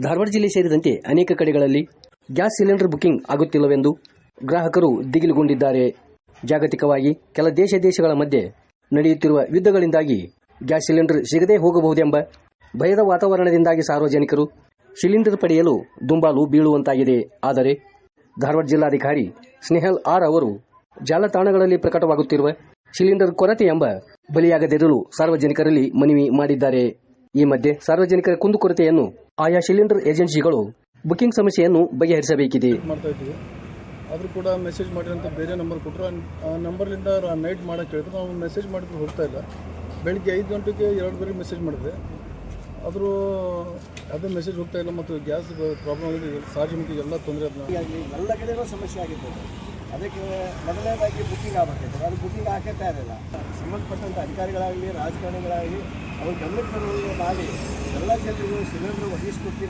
ಧಾರವಾಡ ಜಿಲ್ಲೆ ಸೇರಿದಂತೆ ಅನೇಕ ಕಡೆಗಳಲ್ಲಿ ಗ್ಯಾಸ್ ಸಿಲಿಂಡರ್ ಬುಕಿಂಗ್ ಆಗುತ್ತಿಲ್ಲವೆಂದು ಗ್ರಾಹಕರು ದಿಗಿಲುಗೊಂಡಿದ್ದಾರೆ. ಜಾಗತಿಕವಾಗಿ ಕೆಲ ದೇಶಗಳ ಮಧ್ಯೆ ನಡೆಯುತ್ತಿರುವ ಯುದ್ಧಗಳಿಂದಾಗಿ ಗ್ಯಾಸ್ ಸಿಲಿಂಡರ್ ಸಿಗದೇ ಹೋಗಬಹುದೆಂಬ ಭಯದ ವಾತಾವರಣದಿಂದಾಗಿ ಸಾರ್ವಜನಿಕರು ಸಿಲಿಂಡರ್ ಪಡೆಯಲು ದುಂಬಾಲು ಬೀಳುವಂತಾಗಿದೆ. ಆದರೆ ಧಾರವಾಡ ಜಿಲ್ಲಾಧಿಕಾರಿ ಸ್ನೇಹಲ್ ಆರ್ ಅವರು ಜಾಲತಾಣಗಳಲ್ಲಿ ಪ್ರಕಟವಾಗುತ್ತಿರುವ ಸಿಲಿಂಡರ್ ಕೊರತೆ ಎಂಬ ಬಲಿಯಾಗದಿರಲು ಸಾರ್ವಜನಿಕರಲ್ಲಿ ಮನವಿ ಮಾಡಿದ್ದಾರೆ. ಈ ಮಧ್ಯೆ ಸಾರ್ವಜನಿಕರ ಕುಂದುಕೊರತೆಯನ್ನು ಆಯಾ ಸಿಲಿಂಡರ್ ಏಜೆನ್ಸಿಗಳು ಬುಕಿಂಗ್ ಸಮಸ್ಯೆಯನ್ನು ಬಗೆಹರಿಸಬೇಕಿದೆ. ಆದರೂ ಕೂಡ ಮೆಸೇಜ್ ಮಾಡಿ ಅಂತ ಬೇರೆ ನಂಬರ್ ಕೊಟ್ಟರು. ಆ ನಂಬರ್ಲಿಂದ ನೈಟ್ ಮಾಡೋಕ್ಕೆ ಹೇಳಿದ್ರು. ನಾವು ಮೆಸೇಜ್ ಮಾಡಿದ್ರು ಹೋಗ್ತಾ ಇಲ್ಲ. ಬೆಳಗ್ಗೆ 5 ಗಂಟೆಗೆ 2 ಬಾರಿ ಮೆಸೇಜ್ ಮಾಡಿದೆ, ಆದರೂ ಯಾವುದೇ ಮೆಸೇಜ್ ಹೋಗ್ತಾ ಇಲ್ಲ. ಮತ್ತು ಗ್ಯಾಸ್ ಪ್ರಾಬ್ಲಮ್ ಆಗಿದೆ, ಸಾರ್ವಜನಿಕರಿಗೆ ಎಲ್ಲ ತೊಂದರೆ ಎಲ್ಲ ಕಡೆಯೂ ಸಮಸ್ಯೆ ಆಗಿರ್ತದೆ. ಅದಕ್ಕೆ ಮೊದಲನೇದಾಗಿ ಬುಕ್ಕಿಂಗ್ ಆಗಬೇಕಾಯ್ತದೆ. ಅದು ಬುಕ್ಕಿಂಗ್ ಹಾಕುತ್ತಾ ಇರಲಿಲ್ಲ. ಸಂಬಂಧಪಟ್ಟಂಥ ಅಧಿಕಾರಿಗಳಾಗಲಿ ರಾಜಕಾರಣಿಗಳಾಗಲಿ ಅವ್ರ ಗಮನಕ್ಕೆ ಮಾಡಿ ಎಲ್ಲ ಜನರಿಗೂ ಸಿಲಿಂಡರ್ ಒದಗಿಸ್ಕೊಡ್ತೀವಿ